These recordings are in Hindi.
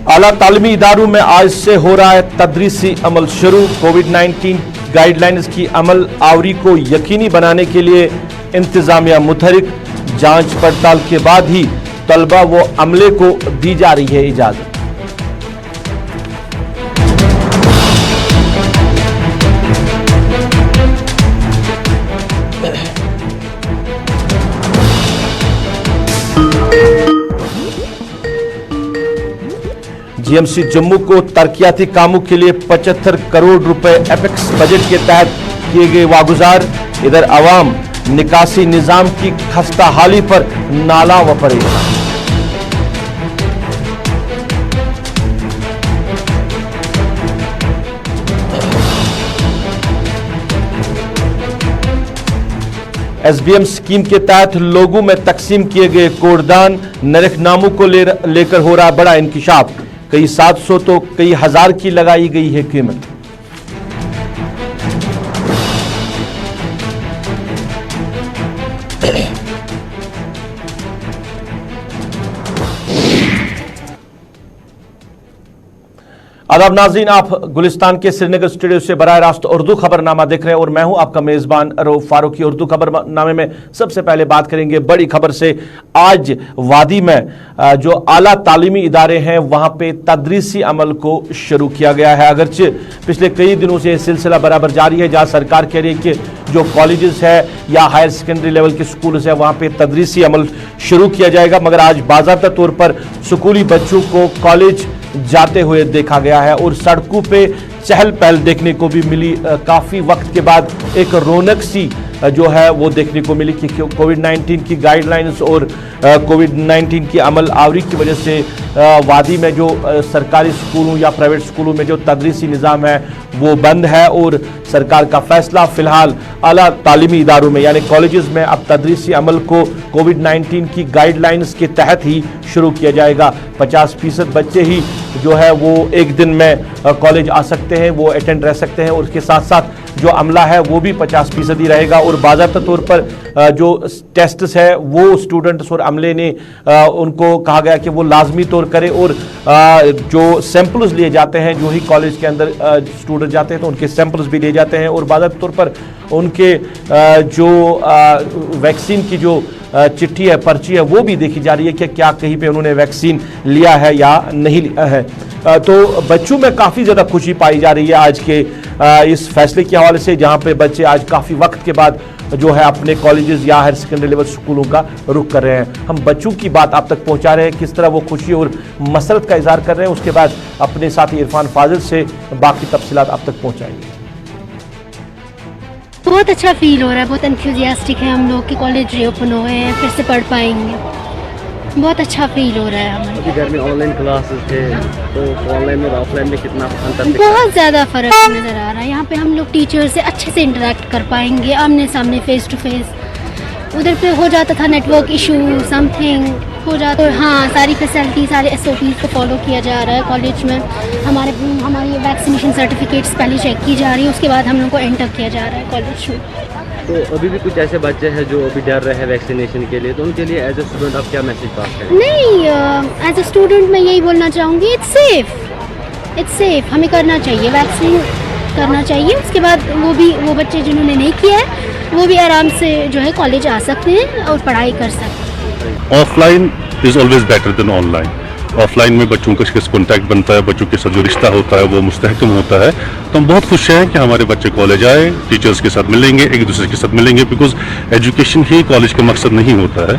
आला तालीमी इदारों में आज से हो रहा है तदरीसी अमल शुरू। कोविड-19 गाइडलाइंस की अमल आवरी को यकीनी बनाने के लिए इंतजामिया मुतहरिक। जांच पड़ताल के बाद ही तलबा व अमले को दी जा रही है इजाजत। जीएमसी जम्मू को तरक्याती कामों के लिए 75 करोड़ रुपए एपेक्स बजट के तहत किए गए वागुजार। इधर अवाम निकासी निजाम की खस्ता हाली पर नाला व परेशान। एसबीएम स्कीम के तहत लोगों में तकसीम किए गए कोडदान। नरखनामों को लेकर हो रहा बड़ा इंकिशाफ। कई 700 तो कई हजार की लगाई गई है कीमत। आदाब नाज़रीन, आप गुलिस्तान के श्रीनगर स्टूडियो से बराह रास्त उर्दू खबरनामा देख रहे हैं और मैं हूं आपका मेजबान रऊफ फारूकी। उर्दू खबरनामे में सबसे पहले बात करेंगे बड़ी खबर से। आज वादी में जो आला तालीमी इदारे हैं वहां पे तदरीसी अमल को शुरू किया गया है। अगरचे पिछले कई दिनों से यह सिलसिला बराबर जारी है, जहां सरकार कह रही है कि जो कॉलेजेस है या हायर सेकेंडरी लेवल के स्कूल है वहां पे तदरीसी अमल शुरू किया जाएगा। मगर आज बाज़ाब्ता तौर पर स्कूली बच्चों को कॉलेज जाते हुए देखा गया है और सड़कों पे चहल पहल देखने को भी मिली। काफी वक्त के बाद एक रौनक सी जो है वो देखने को मिली कि कोविड-19 की गाइडलाइंस और कोविड-19 की अमल आवरी की वजह से वादी में जो सरकारी स्कूलों या प्राइवेट स्कूलों में जो तदरीसी निज़ाम है वो बंद है और सरकार का फैसला फिलहाल आला तालीमी इदारों में यानी कॉलेजेस में अब तदरीसी अमल को कोविड-19 की गाइडलाइंस के तहत ही शुरू किया जाएगा। 50% बच्चे ही जो है वो एक दिन में कॉलेज आ सकते हैं, वो अटेंड रह सकते हैं और उसके साथ साथ जो अमला है वो भी 50% ही रहेगा। और बाज़ाब्ता तौर पर जो टेस्ट्स है वो स्टूडेंट्स और अमले ने उनको कहा गया कि वो लाजमी तौर करें और जो सैंपल्स लिए जाते हैं जो ही कॉलेज के अंदर स्टूडेंट जाते हैं तो उनके सैंपल्स भी लिए जाते हैं और बाज़ाब्ता तौर पर उनके जो वैक्सीन की जो चिट्ठी है, पर्ची है, वो भी देखी जा रही है कि क्या कहीं पे उन्होंने वैक्सीन लिया है या नहीं लिया है। तो बच्चों में काफ़ी ज़्यादा खुशी पाई जा रही है आज के इस फैसले के हवाले से, जहाँ पे बच्चे आज काफ़ी वक्त के बाद जो है अपने कॉलेजेस या हायर सेकेंडरी लेवल स्कूलों का रुख कर रहे हैं। हम बच्चों की बात आप तक पहुँचा रहे हैं, किस तरह वो खुशी और मसरत का इजहार कर रहे हैं। उसके बाद अपने साथी इरफान फाजिल से बाकी तफसीलात आप तक पहुँचाएंगे। बहुत अच्छा फील हो रहा है, बहुत एंथुसियास्टिक है हम लोग कि कॉलेज रीओपन हुए हैं, फिर से पढ़ पाएंगे। बहुत अच्छा फील हो रहा है हमें। अभी घर में ऑनलाइन क्लासेस थे तो ऑनलाइन और ऑफलाइन में कितना अंतर? बहुत ज़्यादा फ़र्क नज़र आ रहा है। यहाँ पे हम लोग टीचर से अच्छे से इंटरेक्ट कर पाएंगे, आमने सामने फेस टू फेस। उधर पे हो जाता था नेटवर्क इशू समथिंग हो जाता है। हाँ, सारी फैसिलिटी सारे SOPs को फॉलो किया जा रहा है कॉलेज में। हमारी वैक्सीनेशन सर्टिफिकेट्स पहले चेक की जा रही है, उसके बाद हम लोग को एंटर किया जा रहा है कॉलेज में। तो अभी भी कुछ ऐसे बच्चे हैं जो अभी डर रहे हैं वैक्सीनेशन के लिए, तो उनके लिए एज ए स्टूडेंट आप क्या मैसेज पास करें? नहीं, एज ए स्टूडेंट मैं यही बोलना चाहूँगी, इट्स सेफ। हमें करना चाहिए, वैक्सीन करना चाहिए। उसके बाद वो बच्चे जिन्होंने नहीं किया है वो भी आराम से जो है कॉलेज आ सकते हैं और पढ़ाई कर सकते हैं। Offline is always better than online. Offline में बच्चों का कॉन्टैक्ट बनता है, बच्चों के साथ जो रिश्ता होता है वो मुस्तहकम होता है। तो हम बहुत खुश हैं कि हमारे बच्चे कॉलेज आए, टीचर्स के साथ मिलेंगे, एक दूसरे के साथ मिलेंगे, बिकॉज एजुकेशन ही कॉलेज का मकसद नहीं होता है।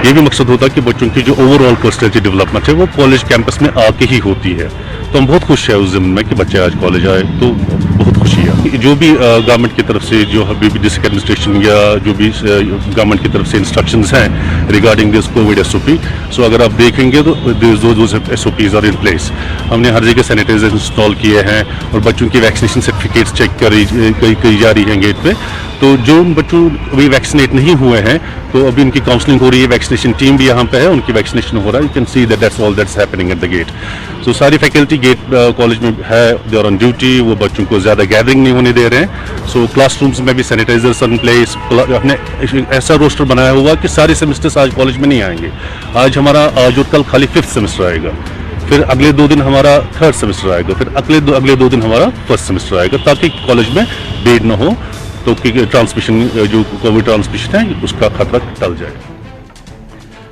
ये भी मकसद होता है कि बच्चों की जो ओवरऑल पर्सनैलिटी डेवलपमेंट है वो कॉलेज कैंपस में आके ही होती है। तो हम बहुत खुश हैं उस ज़मीन में कि बच्चे आज कॉलेज आए, तो बहुत खुशी है। जो भी गवर्नमेंट की तरफ से जो अभी भी डिस्ट्रिक्ट एडमिनिस्ट्रेशन या जो भी गवर्नमेंट की तरफ से इंस्ट्रक्शंस हैं रिगार्डिंग दिस कोविड SOP, सो अगर आप देखेंगे तो SOPs आर इन प्लेस। हमने हर जगह सैनिटाइजर इंस्टॉल किए हैं और बच्चों की वैक्सीनेशन सर्टिफिकेट्स चेक करी जा रही हैं गेट पे। तो जो बच्चों अभी वैक्सीनेट नहीं हुए हैं तो अभी उनकी काउंसलिंग हो रही है, वैक्सीनेशन टीम भी यहाँ पे है, उनकी वैक्सीनेशन हो रहा है। You can see that's all that's happening at the gate. So सारी फैकल्टी गेट कॉलेज में है, दे आर ऑन ड्यूटी, वो बच्चों को ज़्यादा गैदरिंग नहीं होने दे रहे हैं। सो क्लासरूम्स में भी सैनिटाइजर्स इन प्लेस, अपने ऐसा रोस्टर बनाया हुआ कि सारे सेमेस्टर्स आज कॉलेज में नहीं आएंगे। आज हमारा आज और कल खाली 5th सेमेस्टर आएगा, फिर अगले 2 दिन हमारा 3rd सेमेस्टर आएगा, फिर अगले 2 दिन हमारा 1st सेमेस्टर आएगा, ताकि कॉलेज में भीड़ न हो, तो ट्रांसमिशन जो कोविड ट्रांसमिशन है उसका खतरा टल जाए।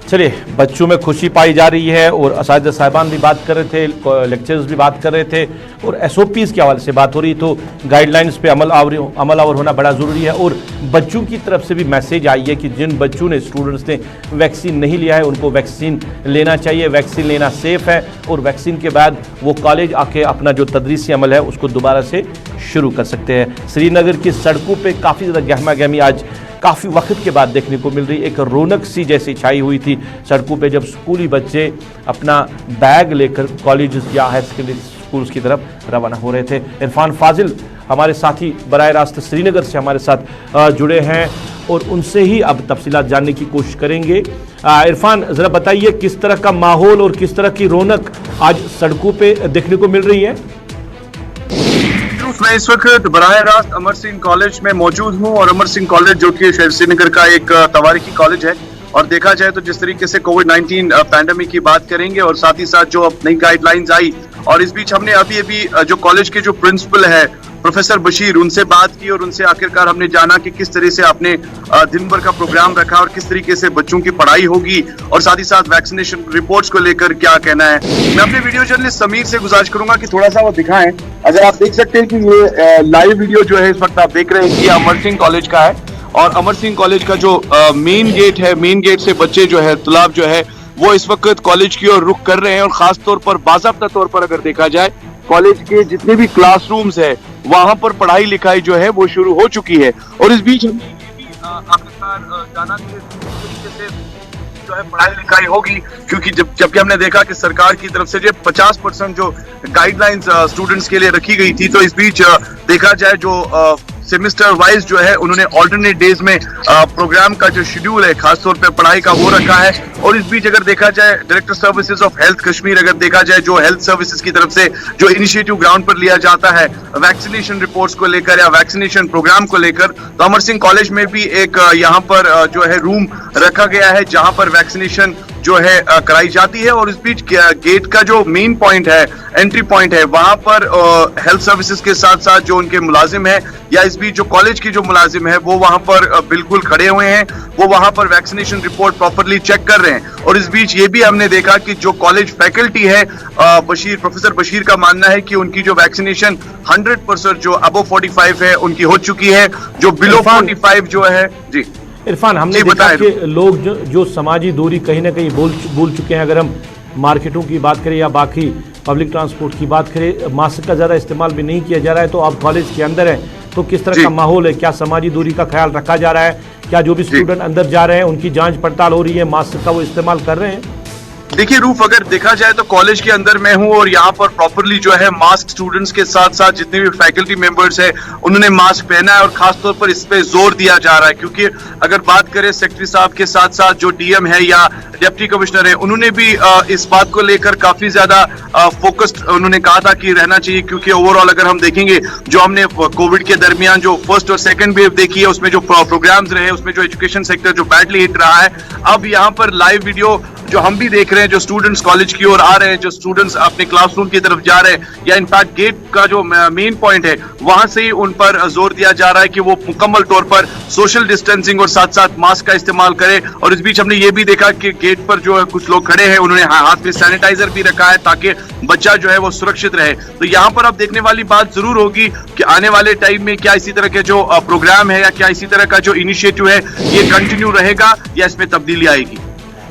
चलिए, बच्चों में खुशी पाई जा रही है और असातिज़ा साहिबान भी बात कर रहे थे, लेक्चर्स भी बात कर रहे थे और SOPs के हवाले से बात हो रही, तो गाइडलाइंस पे अमल आवर होना बड़ा ज़रूरी है। और बच्चों की तरफ से भी मैसेज आई है कि जिन बच्चों ने, स्टूडेंट्स ने वैक्सीन नहीं लिया है, उनको वैक्सीन लेना चाहिए, वैक्सीन लेना सेफ़ है और वैक्सीन के बाद वो कॉलेज आके अपना जो तदरीसी अमल है उसको दोबारा से शुरू कर सकते हैं। श्रीनगर की सड़कों पर काफ़ी ज़्यादा गहमा गहमी आज काफ़ी वक्त के बाद देखने को मिल रही, एक रौनक सी जैसी छाई हुई थी सड़कों पे जब स्कूली बच्चे अपना बैग लेकर कॉलेज या हायर सेकेंडरी स्कूल्स की तरफ रवाना हो रहे थे। इरफान फाजिल हमारे साथी बराह रास्त श्रीनगर से हमारे साथ जुड़े हैं और उनसे ही अब तफसीलात जानने की कोशिश करेंगे। इरफान, ज़रा बताइए किस तरह का माहौल और किस तरह की रौनक आज सड़कों पर देखने को मिल रही है? मैं इस वक्त बराह रास्त अमर सिंह कॉलेज में मौजूद हूं और अमर सिंह कॉलेज जो कि शहर श्रीनगर का एक तवारीखी कॉलेज है, और देखा जाए तो जिस तरीके से कोविड-19 पैंडेमिक की बात करेंगे और साथ ही साथ जो अब नई गाइडलाइंस आई, और इस बीच हमने अभी जो कॉलेज के जो प्रिंसिपल है प्रोफेसर बशीर, उनसे बात की और उनसे आखिरकार हमने जाना कि किस तरह से आपने दिन भर का प्रोग्राम रखा और किस तरीके से बच्चों की पढ़ाई होगी, और साथ ही साथ वैक्सीनेशन रिपोर्ट्स को लेकर क्या कहना है। मैं अपने वीडियो जर्नलिस्ट समीर से गुजारिश करूंगा कि थोड़ा सा वो दिखाएं। अगर आप देख सकते हैं कि ये लाइव वीडियो जो है इस वक्त आप देख रहे हैं कि अमर सिंह कॉलेज का है, और अमर सिंह कॉलेज का जो मेन गेट है, मेन गेट से बच्चे जो है, तलाब जो है, वो इस वक्त कॉलेज की ओर रुख कर रहे हैं। और खास तौर पर बाज़ाब्ता तौर पर अगर देखा जाए, कॉलेज के जितने भी क्लासरूम्स है वहां पर पढ़ाई लिखाई जो है वो शुरू हो चुकी है। और इस बीच हमने ये भी आखिरकार जाना कि तरीके से जो है पढ़ाई लिखाई होगी, क्योंकि जबकि हमने देखा कि सरकार की तरफ से जो 50% जो गाइडलाइंस स्टूडेंट्स के लिए रखी गई थी, तो इस बीच देखा जाए जो सेमेस्टर वाइज जो है उन्होंने ऑल्टरनेट डेज में प्रोग्राम का जो शेड्यूल है खास तौर पे पढ़ाई का वो रखा है। और इस बीच अगर देखा जाए director services of health Kashmir, अगर देखा जाए जो हेल्थ सर्विसेज की तरफ से जो इनिशिएटिव ग्राउंड पर लिया जाता है वैक्सीनेशन रिपोर्ट्स को लेकर या वैक्सीनेशन प्रोग्राम को लेकर, तो अमर सिंह कॉलेज में भी एक यहाँ पर जो है रूम रखा गया है जहां पर वैक्सीनेशन जो है कराई जाती है। और इस बीच गेट का जो मेन पॉइंट है, एंट्री पॉइंट है, वहां पर हेल्थ सर्विसेज के साथ साथ जो उनके मुलाजिम है या इस बीच जो कॉलेज की जो मुलाजिम है वो वहां पर बिल्कुल खड़े हुए हैं, वो वहां पर वैक्सीनेशन रिपोर्ट प्रॉपरली चेक कर रहे हैं। और इस बीच ये भी हमने देखा कि जो कॉलेज फैकल्टी है, प्रोफेसर बशीर का मानना है कि उनकी जो वैक्सीनेशन 100% जो अबव 45 है उनकी हो चुकी है, जो बिलो 45 जो है। जी इरफान, हमने देखा कि लोग जो समाजी दूरी कहीं ना कहीं भूल चुके हैं। अगर हम मार्केटों की बात करें या बाकी पब्लिक ट्रांसपोर्ट की बात करें, मास्क का ज़्यादा इस्तेमाल भी नहीं किया जा रहा है। तो आप कॉलेज के अंदर हैं, तो किस तरह का माहौल है? क्या समाजी दूरी का ख्याल रखा जा रहा है? क्या जो भी स्टूडेंट अंदर जा रहे हैं उनकी जांच पड़ताल हो रही है, मास्क का वो इस्तेमाल कर रहे हैं? देखिए रूफ, अगर देखा जाए तो कॉलेज के अंदर मैं हूं और यहाँ पर प्रॉपरली जो है मास्क स्टूडेंट्स के साथ साथ जितने भी फैकल्टी मेंबर्स है उन्होंने मास्क पहना है, और खासतौर पर इस पे जोर दिया जा रहा है। क्योंकि अगर बात करें सेक्रेटरी साहब के साथ साथ जो डीएम है या डिप्टी कमिश्नर है, उन्होंने भी इस बात को लेकर काफी ज्यादा फोकस्ड उन्होंने कहा था कि रहना चाहिए। क्योंकि ओवरऑल अगर हम देखेंगे जो हमने कोविड के दरमियान जो फर्स्ट और सेकंड वेव देखी है, उसमें जो प्रोग्राम्स रहे, उसमें जो एजुकेशन सेक्टर जो बैडली हिट रहा है, अब यहाँ पर लाइव वीडियो जो हम भी देख रहे हैं, जो स्टूडेंट्स कॉलेज की ओर आ रहे हैं, जो स्टूडेंट्स अपने क्लासरूम की तरफ जा रहे हैं, या इनफैक्ट गेट का जो मेन पॉइंट है वहां से ही उन पर जोर दिया जा रहा है कि वो मुकम्मल तौर पर सोशल डिस्टेंसिंग और साथ साथ मास्क का इस्तेमाल करें। और इस बीच हमने ये भी देखा कि गेट पर जो है कुछ लोग खड़े हैं, उन्होंने हाथ में सैनिटाइजर भी रखा है ताकि बच्चा जो है वो सुरक्षित रहे। तो यहाँ पर अब देखने वाली बात जरूर होगी कि आने वाले टाइम में क्या इसी तरह के जो प्रोग्राम है या क्या इसी तरह का जो इनिशिएटिव है ये कंटिन्यू रहेगा या इसमें तब्दीली आएगी।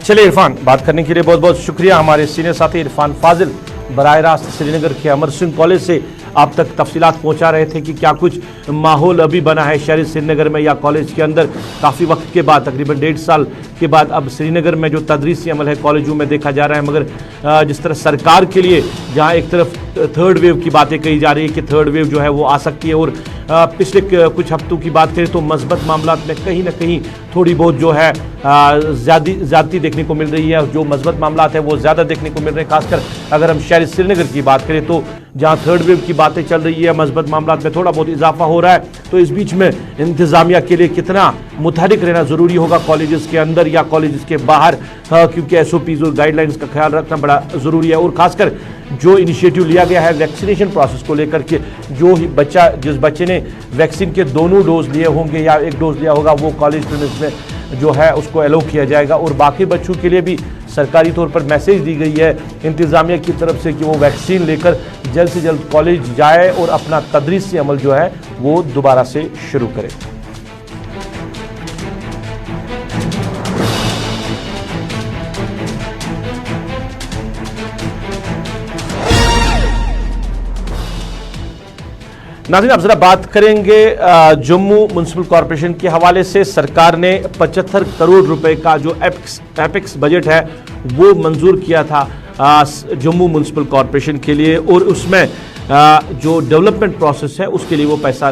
चलिए इरफान, बात करने के लिए बहुत बहुत शुक्रिया। हमारे सीनियर साथी इरफान फाजिल बराह रास्त श्रीनगर के अमर सिंह कॉलेज से आप तक तफसीलात पहुंचा रहे थे कि क्या कुछ माहौल अभी बना है शहर श्रीनगर में या कॉलेज के अंदर। काफ़ी वक्त के बाद, तकरीबन 1.5 साल के बाद अब श्रीनगर में जो तदरीसी अमल है कॉलेजों में देखा जा रहा है। मगर जिस तरह सरकार के लिए जहां एक तरफ थर्ड वेव की बातें कही जा रही है कि थर्ड वेव जो है वो आ सकती है और पिछले कुछ हफ्तों की बात करें तो मस्बत मामला में कहीं ना कहीं थोड़ी बहुत जो है ज़्यादती देखने को मिल रही है। जो मस्बत मामला है वो ज़्यादा देखने को मिल रहे हैं, खासकर अगर हम शहर श्रीनगर की बात करें तो जहां थर्ड वेव की बातें चल रही है, मस्बत मामला में थोड़ा बहुत इजाफा हो रहा है। तो इस बीच में इंतजामिया के लिए कितना मुतहरिक रहना ज़रूरी होगा कॉलेजेस के अंदर या कॉलेजेस के बाहर, क्योंकि SOPs और गाइडलाइंस का ख्याल रखना बड़ा ज़रूरी है। और खासकर जो इनिशिएटिव लिया गया है वैक्सीनेशन प्रोसेस को लेकर के, जो ही जिस बच्चे ने वैक्सीन के दोनों डोज लिए होंगे या एक डोज लिया होगा वो कॉलेज प्रीमिस में जो है उसको अलाउ किया जाएगा। और बाकी बच्चों के लिए भी सरकारी तौर पर मैसेज दी गई है इंतज़ामिया की तरफ से कि वो वैक्सीन लेकर जल्द से जल्द कॉलेज जाए और अपना तदरीसी अमल जो है वो दोबारा से शुरू करें। नाज़रीन, अब जरा बात करेंगे जम्मू म्युनिसिपल कॉरपोरेशन के हवाले से। सरकार ने 75 करोड़ रुपए का जो एपेक्स बजट है वो मंजूर किया था जम्मू म्युनिसिपल कॉरपोरेशन के लिए, और उसमें जो डेवलपमेंट प्रोसेस है उसके लिए वो पैसा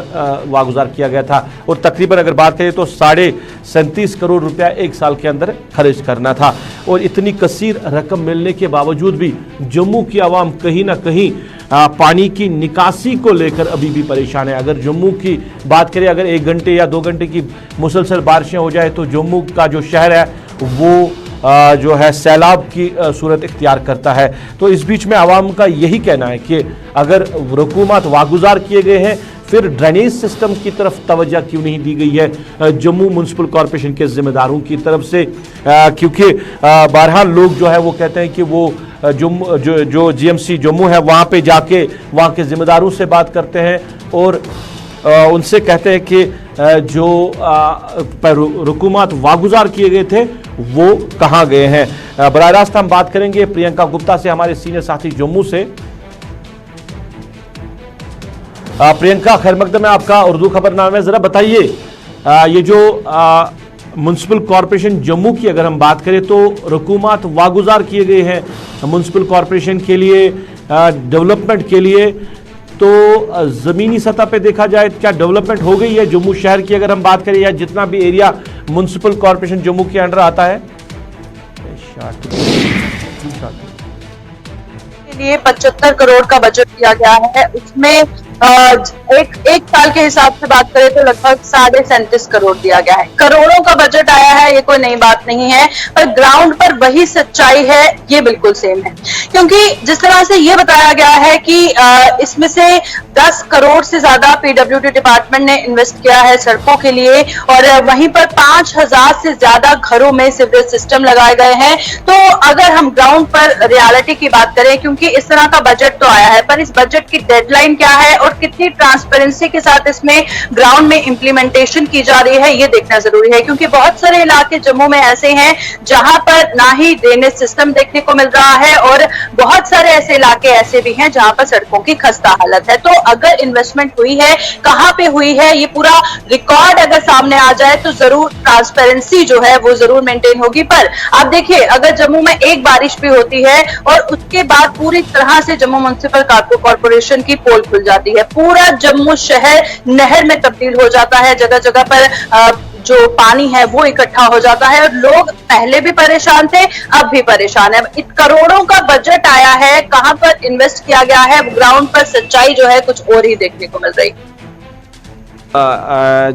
वागुजार किया गया था। और तकरीबन अगर बात करें तो 37.5 करोड़ रुपया एक साल के अंदर खर्च करना था। और इतनी कसीर रकम मिलने के बावजूद भी जम्मू की आवाम कहीं ना कहीं पानी की निकासी को लेकर अभी भी परेशान है। अगर जम्मू की बात करें, अगर 1 घंटे या 2 घंटे की मुसलसल बारिशें हो जाए तो जम्मू का जो शहर है वो जो है सैलाब की सूरत इख्तियार करता है। तो इस बीच में आवाम का यही कहना है कि अगर रकूमत वागुजार किए गए हैं फिर ड्रेनेज सिस्टम की तरफ तवज्जो क्यों नहीं दी गई है जम्मू म्युनिसिपल कॉरपोरेशन के जिम्मेदारों की तरफ से, क्योंकि बहरहाल लोग जो है वो कहते हैं कि वो जो GMC जम्मू है वहाँ पे जाके वहाँ के जिम्मेदारों से बात करते हैं और उनसे कहते हैं कि जो रकूमत वागुजार किए गए थे वो कहाँ गए हैं। बराह रास्त हम बात करेंगे प्रियंका गुप्ता से, हमारे सीनियर साथी जम्मू से। प्रियंका, खैर मकदम है आपका उर्दू खबरनामे में। जरा बताइए ये जो म्युनिसिपल कॉरपोरेशन जम्मू की अगर हम बात करें तो रकूमत वागुजार किए गए हैं म्युनिसिपल कॉरपोरेशन के लिए, डेवलपमेंट के लिए, तो ज़मीनी सतह पे देखा जाए क्या डेवलपमेंट हो गई है जम्मू शहर की अगर हम बात करें, या जितना भी एरिया म्युनिसिपल कॉरपोरेशन जम्मू के अंडर आता है? के लिए 75 करोड़ का बजट दिया गया है। उसमें एक साल के हिसाब से बात करें तो लगभग 37.5 करोड़ दिया गया है। करोड़ों का बजट आया है ये कोई नई बात नहीं है, पर ग्राउंड पर वही सच्चाई है ये बिल्कुल सेम है। क्योंकि जिस तरह से ये बताया गया है कि इसमें से 10 करोड़ से ज्यादा PWD डिपार्टमेंट ने इन्वेस्ट किया है सड़कों के लिए, और वहीं पर 5000 से ज्यादा घरों में सीवरेज सिस्टम लगाए गए हैं। तो अगर हम ग्राउंड पर रियलिटी की बात करें, क्योंकि इस तरह का बजट तो आया है, पर इस बजट की डेडलाइन क्या है और कितनी ट्रांसपेरेंसी के साथ इसमें ग्राउंड में इंप्लीमेंटेशन की जा रही है ये देखना जरूरी है। क्योंकि बहुत सारे इलाके जम्मू में ऐसे हैं जहां पर ना ही ड्रेनेज सिस्टम देखने को मिल रहा है, और बहुत सारे ऐसे इलाके ऐसे भी हैं जहां पर सड़कों की खस्ता हालत है। तो अगर इन्वेस्टमेंट हुई है, कहां पे हुई है, ये पूरा रिकॉर्ड अगर सामने आ जाए तो जरूर ट्रांसपेरेंसी जो है वो जरूर मेंटेन होगी। पर आप देखिए, अगर जम्मू में एक बारिश भी होती है और उसके बाद पूरी तरह से जम्मू म्युनिसिपल कॉरपोरेशन की पोल खुल जाती है, पूरा जम्मू शहर नहर में तब्दील हो जाता है, जगह जगह पर जो पानी है वो इकट्ठा हो जाता है, और लोग पहले भी परेशान थे अब भी परेशान है। करोड़ों का बजट आया है, कहां पर इन्वेस्ट किया गया है, ग्राउंड पर सच्चाई जो है कुछ और ही देखने को मिल रही।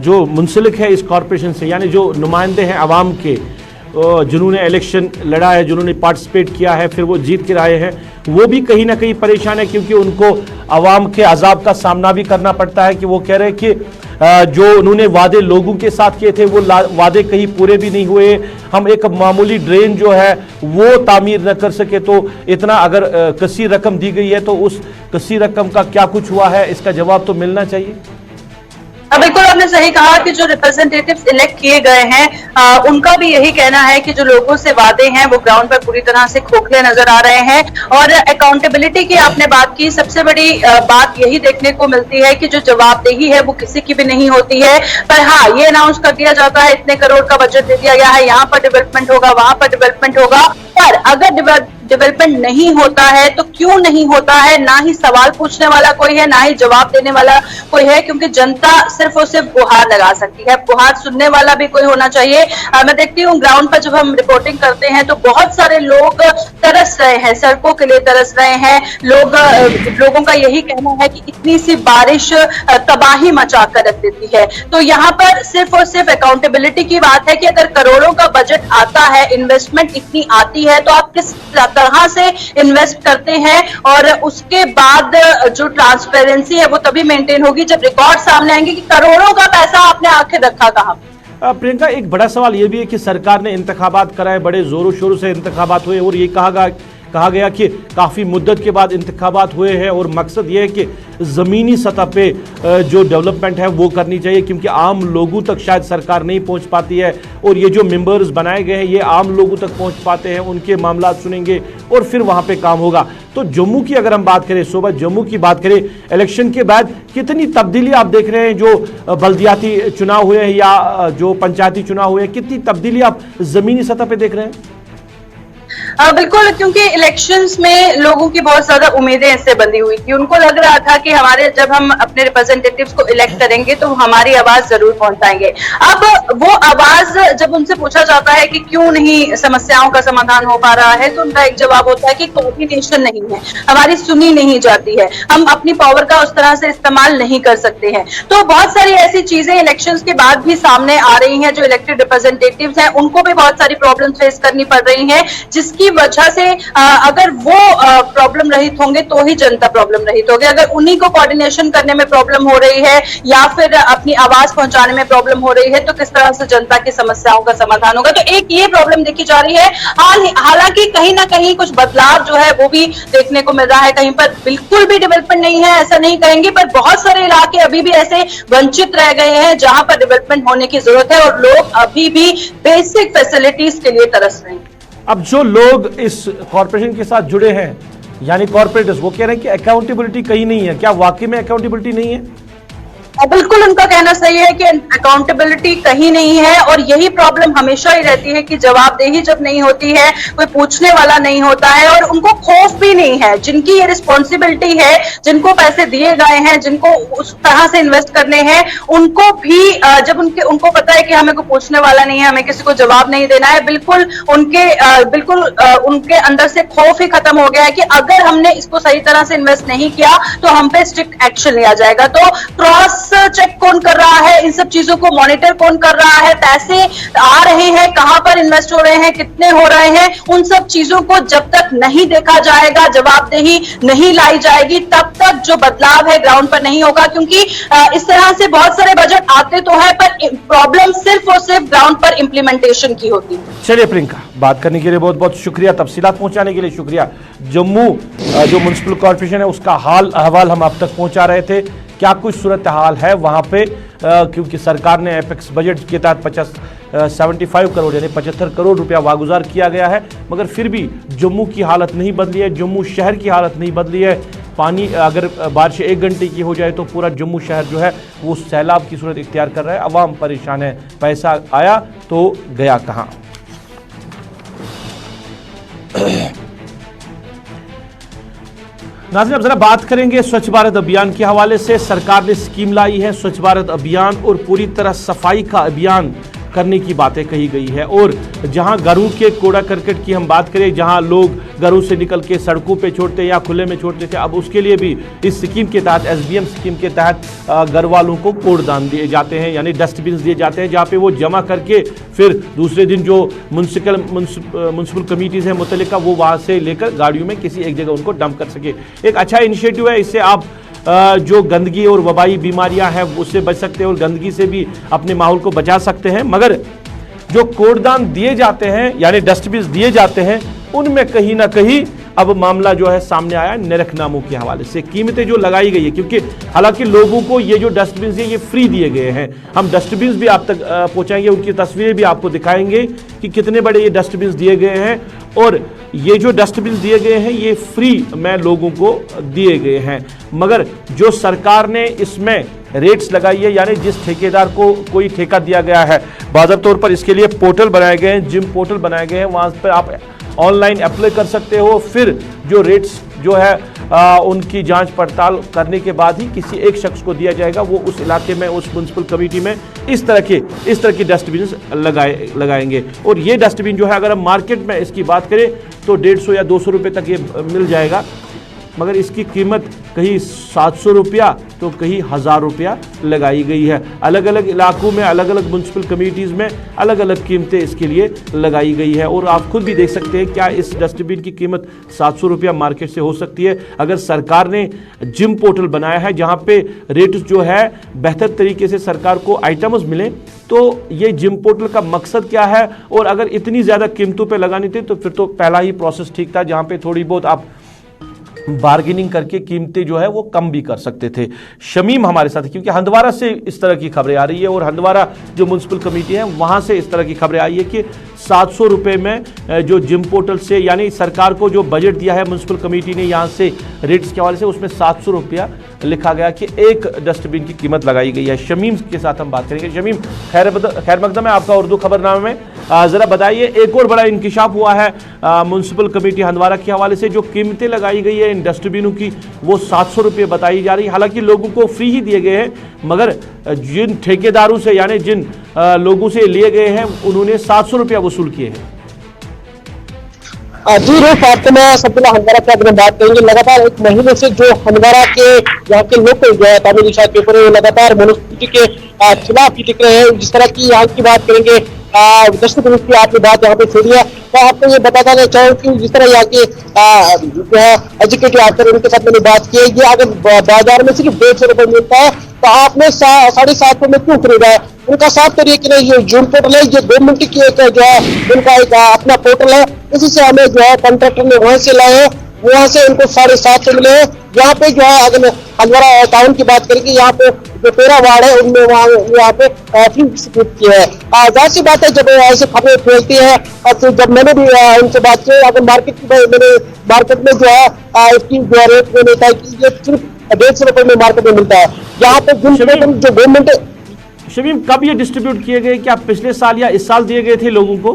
जो मुंसलिक है इस कॉरपोरेशन से, यानी जो नुमाइंदे हैं आवाम के, जिन्होंने इलेक्शन लड़ा है, जिन्होंने पार्टिसिपेट किया है, फिर वो जीत के आए हैं, वो भी कहीं ना कहीं परेशान है, क्योंकि उनको आवाम के अजाब का सामना भी करना पड़ता है। कि वो कह रहे हैं कि जो उन्होंने वादे लोगों के साथ किए थे वो वादे कहीं पूरे भी नहीं हुए। हम एक मामूली ड्रेन जो है वो तामीर न कर सके, तो इतना अगर कसी रकम दी गई है तो उस कसी रकम का क्या कुछ हुआ है, इसका जवाब तो मिलना चाहिए। बिल्कुल आपने सही कहा कि जो रिप्रेजेंटेटिव्स इलेक्ट किए गए हैं उनका भी यही कहना है कि जो लोगों से वादे हैं वो ग्राउंड पर पूरी तरह से खोखले नजर आ रहे हैं। और अकाउंटेबिलिटी की आपने बात की, सबसे बड़ी बात यही देखने को मिलती है कि जो जवाबदेही है वो किसी की भी नहीं होती है। पर हाँ, ये अनाउंस कर दिया जाता है इतने करोड़ का बजट दे दिया गया है, यहाँ पर डेवलपमेंट होगा, वहां पर डेवलपमेंट होगा, पर अगर डेवलपमेंट नहीं होता है तो क्यों नहीं होता है, ना ही सवाल पूछने वाला कोई है, ना ही जवाब देने वाला कोई है, क्योंकि जनता सिर्फ और सिर्फ गुहार लगा सकती है। गुहार सुनने वाला भी कोई होना चाहिए। मैं देखती हूँ ग्राउंड पर जब हम रिपोर्टिंग करते हैं तो बहुत सारे लोग तरस रहे हैं, सड़कों के लिए तरस रहे हैं। लोगों का यही कहना है कि इतनी सी बारिश तबाही मचा कर रख देती है। तो यहाँ पर सिर्फ और सिर्फ अकाउंटेबिलिटी की बात है कि अगर करोड़ों का बजट आता है, इन्वेस्टमेंट इतनी आती है, तो आप किस तरह से इन्वेस्ट करते हैं, और उसके बाद जो ट्रांसपेरेंसी है वो तभी मेंटेन होगी जब रिकॉर्ड सामने आएंगे कि करोड़ों का पैसा आपने आखिर रखा कहां। प्रियंका, एक बड़ा सवाल यह भी है कि सरकार ने इंतखाबात कराए, बड़े जोरों शोरों से इंतखाबात हुए और ये कहा गया कि काफ़ी मुद्दत के बाद इंतखाबात हुए हैं और मकसद ये है कि ज़मीनी सतह पे जो डेवलपमेंट है वो करनी चाहिए, क्योंकि आम लोगों तक शायद सरकार नहीं पहुंच पाती है, और ये जो मेंबर्स बनाए गए हैं ये आम लोगों तक पहुंच पाते हैं, उनके मामला सुनेंगे और फिर वहां पे काम होगा। तो जम्मू की अगर हम बात करें, शोभा, जम्मू की बात करें, इलेक्शन के बाद कितनी तब्दीली आप देख रहे हैं? जो बल्दियाती चुनाव हुए हैं या जो पंचायती चुनाव हुए हैं, कितनी तब्दीली आप ज़मीनी सतह पर देख रहे हैं? बिल्कुल, क्योंकि इलेक्शंस में लोगों की बहुत ज्यादा उम्मीदें इससे बंधी हुई थी। उनको लग रहा था कि हमारे जब हम अपने रिप्रेजेंटेटिव्स को इलेक्ट करेंगे तो हमारी आवाज जरूर पहुंचाएंगे। अब वो आवाज जब उनसे पूछा जाता है कि क्यों नहीं समस्याओं का समाधान हो पा रहा है, तो उनका एक जवाब होता है कि कोऑर्डिनेशन नहीं है, हमारी सुनी नहीं जाती है, हम अपनी पावर का उस तरह से इस्तेमाल नहीं कर सकते हैं। तो बहुत सारी ऐसी चीजें इलेक्शंस के बाद भी सामने आ रही हैं। जो इलेक्टेड रिप्रेजेंटेटिव्स हैं उनको भी बहुत सारी प्रॉब्लम फेस करनी पड़ रही है, जिसकी वजह से अगर वो प्रॉब्लम रहित होंगे तो ही जनता प्रॉब्लम रहित होगी। अगर उन्हीं को कोऑर्डिनेशन करने में प्रॉब्लम हो रही है या फिर अपनी आवाज पहुंचाने में प्रॉब्लम हो रही है, तो किस तरह से जनता की समस्याओं का समाधान होगा? तो एक ये प्रॉब्लम देखी जा रही है। हालांकि कहीं ना कहीं कुछ बदलाव जो है वो भी देखने को मिल रहा है। कहीं पर बिल्कुल भी डेवलपमेंट नहीं है ऐसा नहीं कहेंगे, पर बहुत सारे इलाके अभी भी ऐसे वंचित रह गए हैं जहां पर डेवलपमेंट होने की जरूरत है, और लोग अभी भी बेसिक फैसिलिटीज के लिए तरस रहे हैं। अब जो लोग इस कॉर्पोरेशन के साथ जुड़े हैं, यानी कॉर्पोरेटर्स, वो कह रहे हैं कि अकाउंटेबिलिटी कहीं नहीं है। क्या वाकई में अकाउंटेबिलिटी नहीं है? बिल्कुल, उनका कहना सही है कि अकाउंटेबिलिटी कहीं नहीं है, और यही प्रॉब्लम हमेशा ही रहती है कि जवाबदेही जब नहीं होती है, कोई पूछने वाला नहीं होता है, और उनको खौफ भी नहीं है। जिनकी ये रिस्पॉन्सिबिलिटी है, जिनको पैसे दिए गए हैं, जिनको उस तरह से इन्वेस्ट करने हैं, उनको भी जब उनको पता है कि हमें कोई पूछने वाला नहीं है, हमें किसी को जवाब नहीं देना है, बिल्कुल उनके अंदर से खौफ ही खत्म हो गया है कि अगर हमने इसको सही तरह से इन्वेस्ट नहीं किया तो हम पे स्ट्रिक्ट एक्शन लिया जाएगा। तो क्रॉस चेक कौन कर रहा है, इन सब चीजों को मॉनिटर कौन कर रहा है, पैसे आ रहे हैं, कहां पर इन्वेस्ट हो रहे हैं, कितने हो रहे हैं, उन सब चीजों को जब तक नहीं देखा जाएगा, जवाबदेही नहीं लाई जाएगी, तब तक जो बदलाव है ग्राउंड पर नहीं होगा। क्योंकि इस तरह से बहुत सारे बजट आते तो है, पर प्रॉब्लम सिर्फ और सिर्फ ग्राउंड पर इंप्लीमेंटेशन की होती है। चलिए प्रियंका, बात करने के लिए बहुत बहुत शुक्रिया, तफसीलात पहुंचाने के लिए शुक्रिया। जम्मू जो म्युनिसिपल कॉर्पोरेशन है उसका हाल अहवाल हम आप तक पहुंचा रहे थे। क्या कुछ सूरत हाल है वहाँ पे, क्योंकि सरकार ने एपेक्स बजट के तहत 75 करोड़ यानी 75 करोड़ रुपया वागुजार किया गया है, मगर फिर भी जम्मू की हालत नहीं बदली है, जम्मू शहर की हालत नहीं बदली है। पानी अगर बारिश 1 घंटे की हो जाए तो पूरा जम्मू शहर जो है वो सैलाब की सूरत इख्तियार कर रहा है। अवाम परेशान है, पैसा आया तो गया कहाँ। नाज़रीन, अब जरा बात करेंगे स्वच्छ भारत अभियान के हवाले से। सरकार ने स्कीम लाई है स्वच्छ भारत अभियान, और पूरी तरह सफाई का अभियान करने की बातें कही गई है। और जहां घरों के कूड़ा करकट की हम बात करें, जहां लोग घरों से निकल के सड़कों पे छोड़ते या खुले में छोड़ते थे, अब उसके लिए भी इस स्कीम के तहत, SBM स्कीम के तहत घर वालों को कूड़ादान दिए जाते हैं, यानी डस्टबिन दिए जाते हैं, जहां पे वो जमा करके फिर दूसरे दिन जो म्युनिसिपल कमिटीज़ हैं मुतल्लिका, वो वहाँ से लेकर गाड़ियों में किसी एक जगह उनको डंप कर सके। एक अच्छा इनिशिएटिव है। इससे आप जो गंदगी और वबाई बीमारियां हैं उससे बच सकते हैं और गंदगी से भी अपने माहौल को बचा सकते हैं। मगर जो कूड़ादान दिए जाते हैं यानी डस्टबिन दिए जाते हैं, उनमें कहीं ना कहीं अब मामला जो है सामने आया निरखनामों के हवाले से। कीमतें जो लगाई गई है, क्योंकि हालांकि लोगों को ये जो डस्टबिन है ये फ्री दिए गए हैं, हम डस्टबिन भी आप तक पहुंचाएंगे, उनकी तस्वीरें भी आपको दिखाएंगे कि कितने बड़े ये डस्टबिन दिए गए हैं। और ये जो डस्टबिन दिए गए हैं ये फ्री में लोगों को दिए गए हैं, मगर जो सरकार ने इसमें रेट्स लगाई है, यानी जिस ठेकेदार को कोई ठेका दिया गया है, बाज़ाब्ता तौर पर इसके लिए पोर्टल बनाए गए हैं, जिम पोर्टल बनाए गए हैं, वहाँ पर आप ऑनलाइन अप्लाई कर सकते हो। फिर जो रेट्स जो है उनकी जांच पड़ताल करने के बाद ही किसी एक शख्स को दिया जाएगा, वो उस इलाके में, उस म्युनिसिपल कमेटी में इस तरह के डस्टबिन लगाएंगे। और ये डस्टबिन जो है, अगर हम मार्केट में इसकी बात करें तो 150 या 200 रुपये तक ये मिल जाएगा, मगर इसकी कीमत कहीं 700 रुपया तो कहीं 1000 रुपया लगाई गई है। अलग अलग इलाकों में, अलग अलग म्युनिसिपल कमेटीज़ में अलग अलग कीमतें इसके लिए लगाई गई है। और आप खुद भी देख सकते हैं क्या इस डस्टबिन की कीमत 700 रुपया मार्केट से हो सकती है। अगर सरकार ने जिम पोर्टल बनाया है जहां पे रेट जो है बेहतर तरीके से सरकार को आइटम्स मिले, तो ये जिम पोर्टल का मकसद क्या है। और अगर इतनी ज़्यादा कीमतों पर लगानी थी तो फिर तो पहला ही प्रोसेस ठीक था, जहाँ पे थोड़ी बहुत आप बार्गेनिंग करके कीमतें जो है वो कम भी कर सकते थे। शमीम हमारे साथ, क्योंकि हंदवारा से इस तरह की खबरें आ रही है और हंदवारा जो म्युनिसिपल कमेटी है वहां से इस तरह की खबरें आई है कि 700 रुपये में जो जिम पोर्टल से, यानी सरकार को जो बजट दिया है म्युनिसिपल कमेटी ने यहाँ से रेट्स के हवाले से, उसमें 700 रुपया लिखा गया कि एक डस्टबिन की कीमत लगाई गई है। शमीम के साथ हम बात करेंगे। शमीम, खैर मकदम है आपका उर्दू खबरनामे में। ज़रा बताइए, एक और बड़ा इंकिशाफ हुआ है म्युनिसिपल कमेटी हंदवारा के हवाले से, जो कीमतें लगाई गई है इन डस्टबिनों की वो 700 रुपये बताई जा रही है। हालांकि लोगों को फ्री ही दिए गए हैं, मगर जिन ठेकेदारों से, यानी जिन लोगों से लिए गए हैं, उन्होंने 700 रुपया वसूल किए हैं। जी रूफ, आपको मैं सबला हंदवारा के बारे में बात करेंगे। लगातार एक महीने से जो हंदवारा के यहाँ के लोकल जो है तामीर इशाक के ऊपर लगातार म्युनिसिपलिटी के खिलाफ ही दिख रहे हैं। जिस तरह की यहाँ की बात करेंगे, डस्टबिन की आपने बात यहाँ पे छोड़ी है, तो आपको ये बताना चाहूँ कि जिस तरह यहाँ के जो है एजुकेटिव ऑफिसर, उनके साथ मैंने बात की है, ये अगर बाजार में सिर्फ 150 रुपये मिलता है तो आपने 750 में क्यों खरीदा है। उनका साफ तरीके कि नहीं, ये जूम पोर्टल है, ये गवर्नमेंट की एक जो है उनका एक अपना पोर्टल है, इसी से हमें जो है कॉन्ट्रैक्टर ने वहां से लाए हैं, वहां से उनको 750 मिले हैं। यहाँ पे जो है अगर हंदवारा टाउन की बात करेंगे, यहाँ पे जो 13 वार्ड है उनमें यहाँ पे फ्री डिस्ट्रीब्यूट किया है। जाहिर सी बात है, जब ऐसे खबरें फैलती है, तो जब मैंने भी उनसे बात की, अगर मार्केट में जो है इसकी जो रेट मैंने तय की, ये सिर्फ 150 रुपये में मार्केट में मिलता है। यहाँ पे जो गवर्नमेंट। शमीम, कब ये डिस्ट्रीब्यूट किए गए? क्या पिछले साल या इस साल दिए गए थे लोगों को?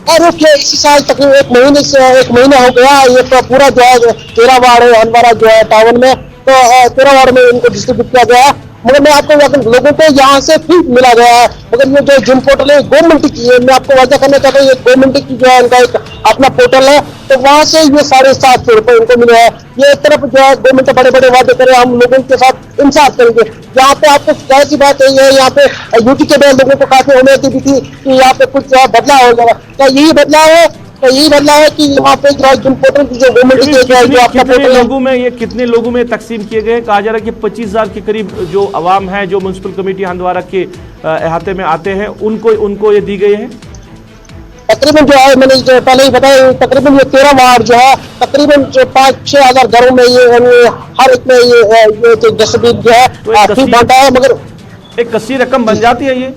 और इसी साल तकरीबन एक महीना हो गया। ये तो पूरा जो है 13 वार्ड है हंदवारा जो है टाउन में, तो 13 वार्ड में इनको डिस्ट्रीब्यूट किया गया। मगर मैं आपको लोगों को यहाँ से फ्री मिला गया है, मगर ये जो जिम पोर्टल है गवर्नमेंट की है। मैं आपको वादा करना चाहता हूँ, ये गवर्नमेंट की जो है उनका एक अपना पोर्टल है, तो वहां से ये 750 रुपये उनको मिले हैं। ये एक तरफ जो है गवर्नमेंट बड़े बड़े वादे करे, हम लोगों के साथ इंसाफ करेंगे। यहाँ पे आपको जाहिर सी बात है, यहाँ पे यूटी के लोगों को काफी उम्मीद भी थी कि यहाँ पे कुछ जो है बदलाव हो जाएगा। क्या यही बदलाव है? तो यही बदलाव है कि यहाँ पे जो जिम पोर्टल की जो गवर्नमेंट की जो अपना पोर्टल लोगों में, ये कितने लोगों में तकसीम किए गए? कहा जा रहा है कि 25,000 के करीब जो अवाम है, जो म्युनिसिपल कमेटी हंदवारा के अहाते में आते हैं, उनको ये दी गई है। तकरीबन जो है मैंने जो पहले ही बताया, तकरीबन ये 13 वार्ड जो है तकरीबन 5-6 हजार घरों में ये हर एक में ये डस्टबिन जो है फ्री बांटा है। मगर एक कसी रकम बन जाती है, ये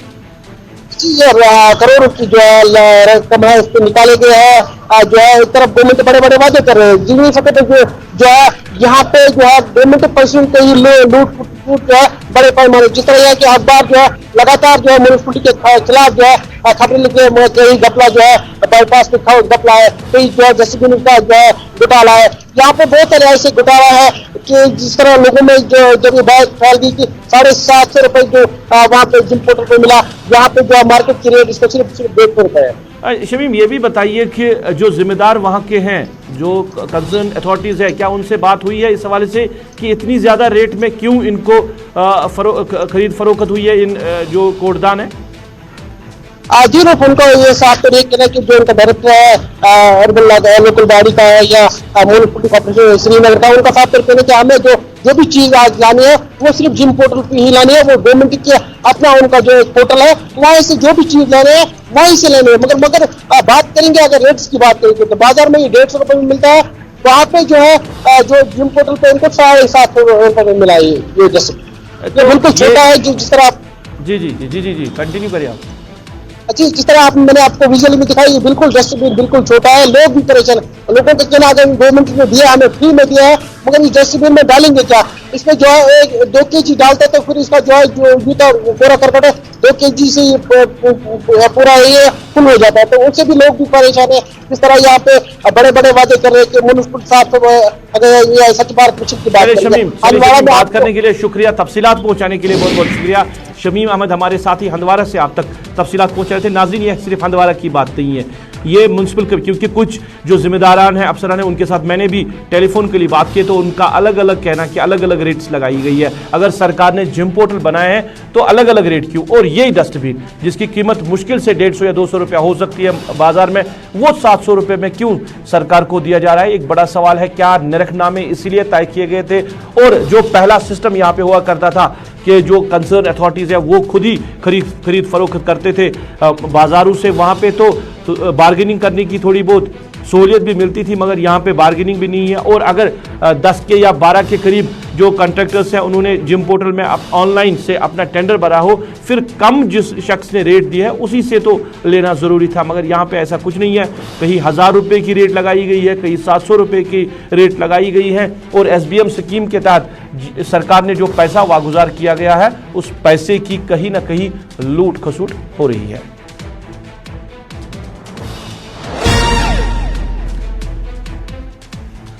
करोड़ों की जो है रकम है, इसको निकाले गए हैं। जो है एक तरफ गवर्नमेंट बड़े बड़े वादे कर रहे हैं, जिन सकते जो है यहाँ पे जो है गवर्नमेंट पर्सन कहीं लूट जो है बड़े पैमाने, जिस तरह कि अखबार जो है लगातार जो है म्युनिसिपलिटी के खिलाफ जो है खबरें लिखे, कहीं घपला जो है बाईपास पे घपला है, कहीं जो है डस्टबिन का जो है घोटाला है। यहाँ पे बहुत सारे ऐसे घोटाला है कि जिस तरह लोगों में जो जब ये बात फैल गई कि 750 रुपये जो वहाँ पे जिम पोर्टल पे मिला, यहाँ पे जो मार्केट की रेट इसका सिर्फ 150 रुपये है। शमीम, ये भी बताइए कि जो जिम्मेदार वहाँ के हैं, जो कंसर्न अथॉरिटीज़ है, क्या उनसे बात हुई है इस हवाले से कि इतनी ज़्यादा रेट में क्यों इनको खरीद फरोख्त हुई है इन जो कोटदान है? जी रूफ, उनको ये साफ तो नहीं कहना कि जो उनका डायरेक्टर है अर्बन लोकल बॉडी का है या म्युनिसिपल कॉर्पोरेशन श्रीनगर का, उनका साफ तो कहना कि हमें जो भी चीज आज लानी है वो सिर्फ जिम पोर्टल पे ही लानी है। वो गवर्नमेंट की अपना उनका जो पोर्टल है, वहीं से जो भी चीज लेने हैं वहीं से लेने हैं। मगर बात करेंगे, अगर रेट्स की बात करेंगे तो बाजार में ये 150 रुपये में मिलता है, वहाँ पे जो है जो जिम पोर्टल पे इनको 750 रुपये में मिला है। ये जैसे बिल्कुल छोटा है, जिस तरह जी कंटिन्यू करिए आप। जिस तरह मैंने आपको विजुअली में दिखाई, ये बिल्कुल डस्टबिन बिल्कुल छोटा है, लोग भी परेशान, लोगों को कहना अगर गवर्नमेंट ने दिया, हमें फ्री में दिया है, मगर इस डस्टबिन में डालेंगे क्या? इसमें जो है 2 kg डालते तो फिर इसका जो है जो तो पूरा करकट है 2 kg से पूरा ये फुल हो जाता है, तो उससे भी लोग भी परेशान है। इस तरह यहाँ पे बड़े बड़े वादे कर रहे हैं कि म्युनिसिपल साहब अगर ये स्वच्छ भारत मिशन की बात शमीम, बात करने के लिए शुक्रिया, तफसीलात पहुंचाने के लिए बहुत बहुत शुक्रिया। शमीम अहमद हमारे साथी हंदवारा से आप तक तफसीलात पहुंचा रहे थे। नाज़रीन, ये सिर्फ हंदवारा की बात नहीं है, ये म्युनिसिपल, क्योंकि कुछ जो जिम्मेदारान हैं, अफसरान हैं, उनके साथ मैंने भी टेलीफोन के लिए बात की तो उनका अलग अलग कहना कि अलग अलग रेट्स लगाई गई है। अगर सरकार ने जिम पोर्टल बनाए हैं तो अलग अलग रेट क्यों? और ये डस्टबिन जिसकी कीमत मुश्किल से 150 या 200 रुपया हो सकती है बाजार में, वो 700 रुपये में क्यों सरकार को दिया जा रहा है? एक बड़ा सवाल है। क्या निरखनामे इसीलिए तय किए गए थे? और जो पहला सिस्टम यहाँ पे हुआ करता था कि जो कंसर्न अथॉरिटीज़ है वो खुद ही खरीद फरोख्त करते थे बाजारों से, वहाँ पे तो बार्गेनिंग करने की थोड़ी बहुत सहूलियत भी मिलती थी, मगर यहाँ पे बार्गेनिंग भी नहीं है। और अगर 10 के या 12 के करीब जो कॉन्ट्रैक्टर्स हैं उन्होंने जिम पोर्टल में ऑनलाइन से अपना टेंडर भरा हो, फिर कम जिस शख्स ने रेट दिया है उसी से तो लेना ज़रूरी था, मगर यहाँ पे ऐसा कुछ नहीं है। कहीं 1000 रुपये की रेट लगाई गई है, कहीं 700 रुपये की रेट लगाई गई है। और SBM स्कीम के तहत सरकार ने जो पैसा वागुजार किया गया है, उस पैसे की कहीं ना कहीं लूट खसूट हो रही है।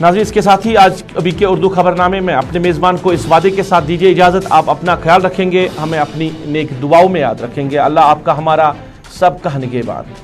नाज़रीन, इसके साथ ही आज अभी के उर्दू खबरनामे में अपने मेज़बान को इस वादे के साथ दीजिए इजाज़त, आप अपना ख्याल रखेंगे, हमें अपनी नेक दुआओं में याद रखेंगे। अल्लाह आपका हमारा सबका निगहबान।